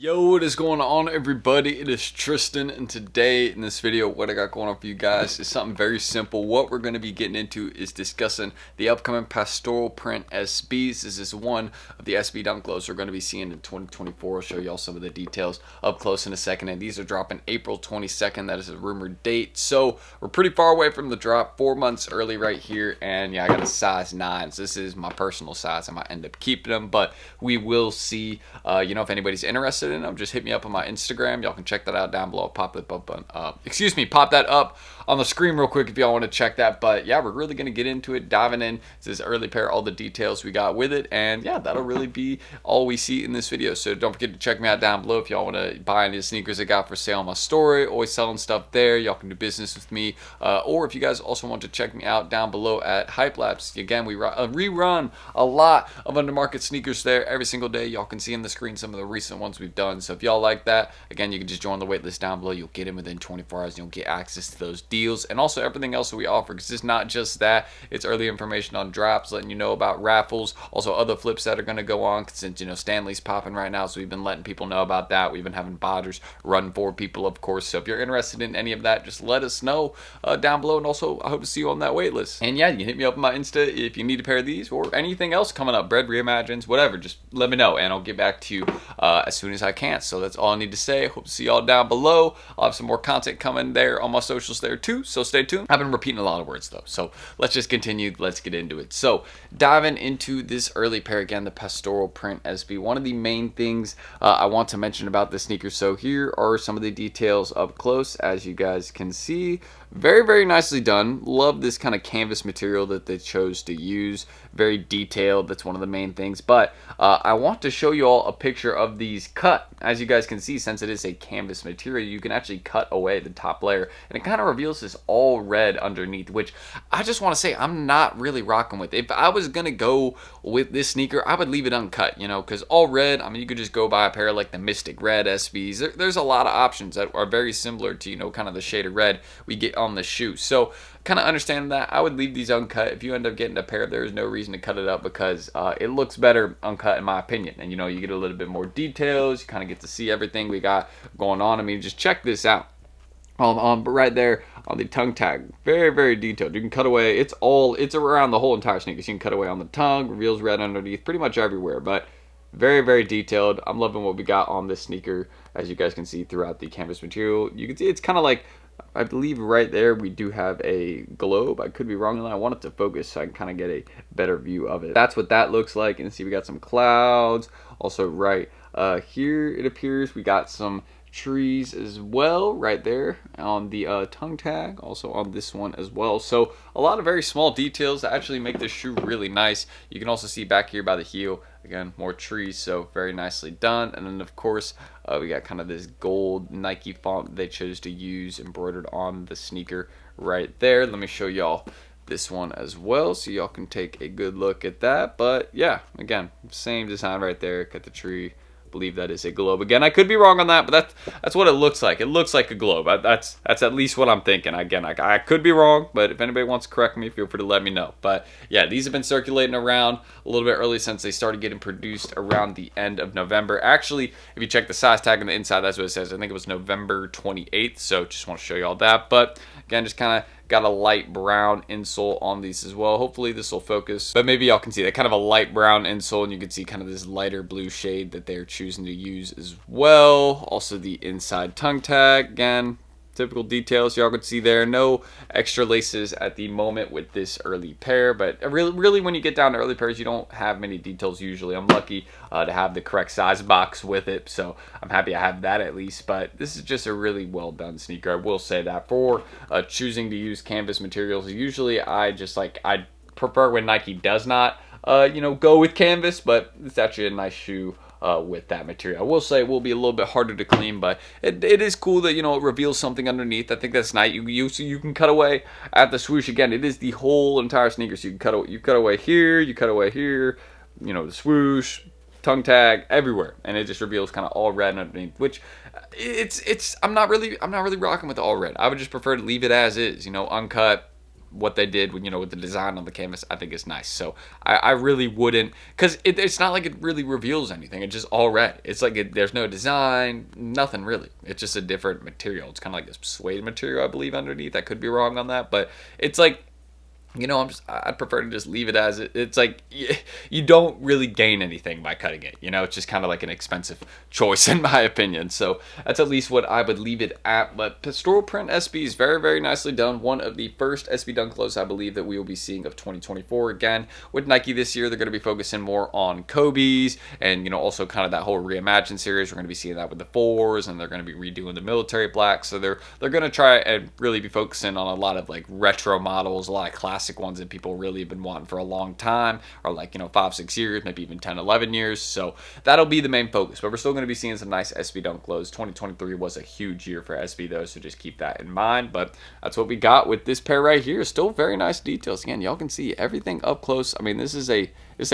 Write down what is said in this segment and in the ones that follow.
Yo, what is going on, everybody? It is Tristan, and today in this video, what I got going on for you guys is something very simple. What we're going to be getting into is discussing the upcoming Pastoral print SBs. This is one of the SB dunk gloves we're going to be seeing in 2024. I'll show y'all some of the details up close in a second, and these are dropping April 22nd. That is a rumored date, so we're pretty far away from the drop, 4 months early right here. And yeah, I got a size 9, so this is my personal size. I might end up keeping them, but we will see. If anybody's interested in them, just hit me up on my Instagram. Y'all can check that out down below. Pop that up on, pop that up on the screen real quick if y'all want to check that. But yeah, we're really gonna get into it, diving in. This is early pair, all the details we got with it, and yeah, that'll really be all we see in this video. So don't forget to check me out down below if y'all want to buy any of the sneakers I got for sale on my story. Always selling stuff there. Y'all can do business with me, or if you guys also want to check me out down below at HYPELABS. Again, we rerun a lot of undermarket sneakers there every single day. Y'all can see on the screen some of the recent ones we've done. So if y'all like that, again, you can just join the waitlist down below. You'll get in within 24 hours. And you'll get access to those deals and also everything else that we offer, because it's not just that. It's early information on drops, letting you know about raffles, also other flips that are going to go on, since Stanley's popping right now, so we've been letting people know about that. We've been having botters run for people, of course. So if you're interested in any of that, just let us know down below, and also I hope to see you on that waitlist. And yeah, you can hit me up on my Insta if you need a pair of these or anything else coming up, bread reimagines, whatever. Just let me know and I'll get back to you as soon as I can. So that's all I need to say. Hope to see y'all down below. I'll have some more content coming there on my socials there too, so stay tuned. I've been repeating a lot of words though, so let's just continue. Let's get into it. So diving into this early pair, again, the Pastoral print SB. One of the main things I want to mention about the sneaker, so here are some of the details up close. As you guys can see, very, very nicely done. Love this kind of canvas material that they chose to use. Very detailed. That's one of the main things. But I want to show you all a picture of these cut. As you guys can see, since it is a canvas material, you can actually cut away the top layer, and it kind of reveals this all red underneath, which I just want to say I'm not really rocking with. If I was gonna go with this sneaker, I would leave it uncut, because all red, I mean, you could just go buy a pair like the Mystic Red SBs. There's a lot of options that are very similar to kind of the shade of red we get on the shoe. So kind of understand that. I would leave these uncut. If you end up getting a pair, there's no reason to cut it up, because it looks better uncut in my opinion. And you get a little bit more details. You kind of get to see everything we got going on. I mean, just check this out. But right there on the tongue tag, very, very detailed. You can cut away. It's around the whole entire sneaker. So you can cut away on the tongue, reveals red underneath, pretty much everywhere. But very, very detailed. I'm loving what we got on this sneaker. As you guys can see throughout the canvas material, you can see it's kind of like, I believe right there we do have a globe. I could be wrong, and I want it to focus so I can kind of get a better view of it. That's what that looks like. And see, we got some clouds. Also right here, it appears we got some trees as well right there on the tongue tag, also on this one as well. So a lot of very small details that actually make this shoe really nice. You can also see back here by the heel, again, more trees, so very nicely done. And then of course we got kind of this gold Nike font they chose to use embroidered on the sneaker right there. Let me show y'all this one as well so y'all can take a good look at that. But yeah, again, same design right there. Got the tree. Believe that is a globe. Again, I could be wrong on that, but that's what it looks like. It looks like a globe. That's at least what I'm thinking. Again, I could be wrong, but if anybody wants to correct me, feel free to let me know. But yeah, these have been circulating around a little bit early, since they started getting produced around the end of November. Actually, if you check the size tag on the inside, that's what it says. I think it was November 28th, so just want to show you all that. But again, just kind of got a light brown insole on these as well. Hopefully this will focus, but maybe y'all can see that kind of a light brown insole, and you can see kind of this lighter blue shade that they're choosing to use as well. Also the inside tongue tag, again, typical details y'all can see there. No extra laces at the moment with this early pair, but really when you get down to early pairs, you don't have many details usually. I'm lucky to have the correct size box with it, so I'm happy I have that at least. But this is just a really well done sneaker, I will say that. For choosing to use canvas materials, usually I prefer when Nike does not go with canvas, but it's actually a nice shoe with that material. I will say it will be a little bit harder to clean, but it is cool that it reveals something underneath. I think that's nice. You can cut away at the swoosh. Again, it is the whole entire sneaker, so you can cut away here, you cut away here, the swoosh, tongue tag, everywhere, and it just reveals kind of all red underneath, which I'm not really rocking with the all red. I would just prefer to leave it as is, uncut, what they did with, with the design on the canvas, I think is nice. So I really wouldn't, because it's not like it really reveals anything. It's just all red. It's like there's no design, nothing really. It's just a different material. It's kind of like this suede material, I believe, underneath. I could be wrong on that, but it's like, I'd prefer to just leave it as it. It's like you don't really gain anything by cutting it. It's just kind of like an expensive choice in my opinion. So that's at least what I would leave it at. But Pastoral Print SB is very, very nicely done. One of the first SB Dunk Lows I believe that we will be seeing of 2024. Again, with Nike this year, they're going to be focusing more on Kobe's and, also kind of that whole Reimagine series. We're going to be seeing that with the 4s, and they're going to be redoing the military blacks. So they're going to try and really be focusing on a lot of like retro models, a lot of classic ones that people really have been wanting for a long time, or like 5-6 years, maybe even 10-11 years. So that'll be the main focus, but we're still going to be seeing some nice SB Dunk Lows. 2023 was a huge year for SB though, so just keep that in mind. But that's what we got with this pair right here. Still very nice details. Again, y'all can see everything up close. I mean, this is a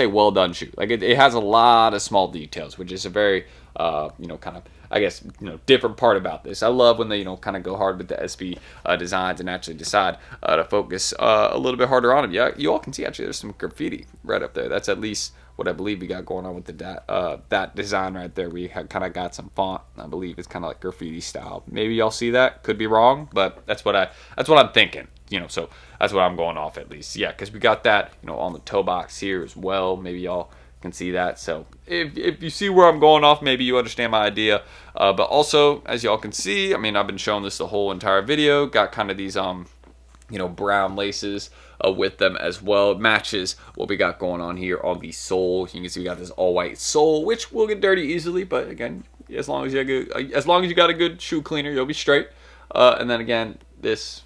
well done shoe. Like it has a lot of small details, which is a very kind of, I guess, different part about this. I love when they, kind of go hard with the SB designs and actually decide to focus a little bit harder on them. Yeah, you all can see actually there's some graffiti right up there. That's at least what I believe we got going on with that design right there. We kind of got some font. I believe it's kind of like graffiti style. Maybe y'all see that. Could be wrong, but that's what I'm thinking. So that's what I'm going off at least. Yeah, because we got that, on the toe box here as well. Maybe y'all can see that. So if you see where I'm going off, maybe you understand my idea. But also, as y'all can see, I mean, I've been showing this the whole entire video. Got kind of these brown laces with them as well. It matches what we got going on here on the sole. You can see we got this all white sole, which will get dirty easily, but again, as long as you got a good shoe cleaner, you'll be straight. And then again, this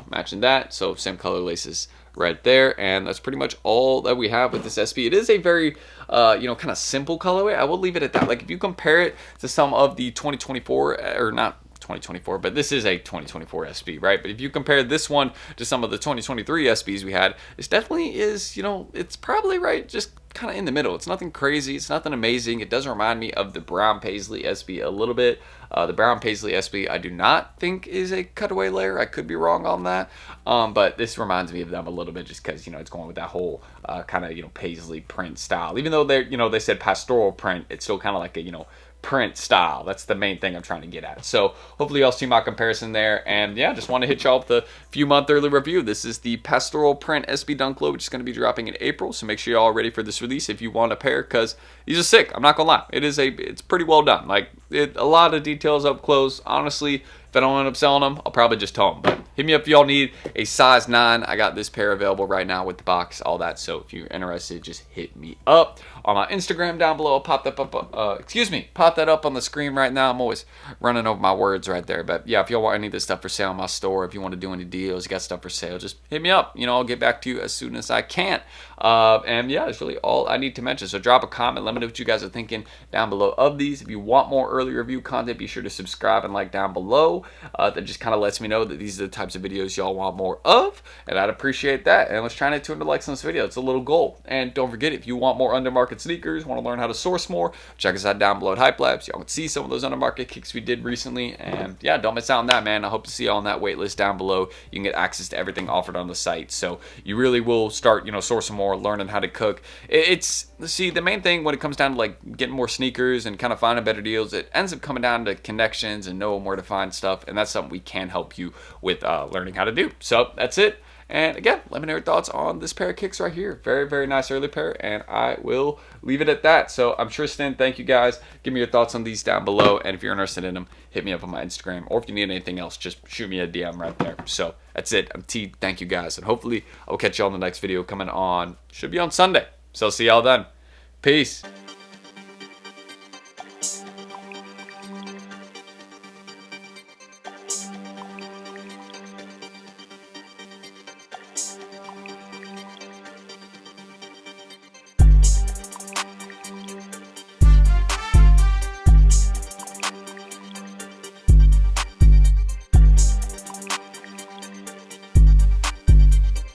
matching that, so same color laces right there, and that's pretty much all that we have with this SB. It is a very kind of simple colorway. I will leave it at that. Like if you compare it to some of the 2024, or not 2024, but this is a 2024 SB, right? But if you compare this one to some of the 2023 SBs we had, this definitely is, it's probably right just kind of in the middle. It's nothing crazy. It's nothing amazing. It does remind me of the brown paisley SB a little bit. The brown paisley SB I do not think is a cutaway layer. I could be wrong on that. But this reminds me of them a little bit just because, it's going with that whole kind of, paisley print style. Even though they're, they said pastoral print, it's still kind of like a, print style. That's the main thing I'm trying to get at. So hopefully y'all see my comparison there. And yeah, just want to hit y'all with a few month early review. This is the Pastoral Print SB Dunk Low, which is going to be dropping in April. So make sure y'all are ready for this release if you want a pair, because these are sick. I'm not gonna lie. It's pretty well done. Like a lot of details up close. Honestly, if I don't end up selling them, I'll probably just tow them. But hit me up if y'all need a size 9. I got this pair available right now with the box, all that. So if you're interested, just hit me up on my Instagram down below. I'll pop that up on the screen right now. I'm always running over my words right there. But yeah, if y'all want any of this stuff for sale in my store, if you want to do any deals, you got stuff for sale, just hit me up. I'll get back to you as soon as I can. And yeah, that's really all I need to mention. So drop a comment. Let me know what you guys are thinking down below of these. If you want more early review content, be sure to subscribe and like down below. That just kind of lets me know that these are the types of videos y'all want more of, and I'd appreciate that. And let's try to get 200 likes on this video. It's a little goal. And don't forget, if you want more undermarket sneakers, want to learn how to source more, check us out down below at HYPELABS. Y'all can see some of those undermarket kicks we did recently. And yeah, don't miss out on that, man. I hope to see y'all on that wait list down below. You can get access to everything offered on the site, so you really will start sourcing more, learning how to cook. See, the main thing when it comes down to like getting more sneakers and kind of finding better deals, it ends up coming down to connections and knowing where to find stuff, and that's something we can help you with learning how to do. So that's it. And again, let me know your thoughts on this pair of kicks right here. Very, very nice early pair, and I will leave it at that. So I'm Tristan. Thank you guys. Give me your thoughts on these down below, and if you're interested in them, hit me up on my Instagram, or if you need anything else, just shoot me a DM right there. So that's it. I'm T. Thank you guys, and hopefully I'll catch y'all in the next video coming on. Should be on Sunday. So I'll see y'all then. Peace.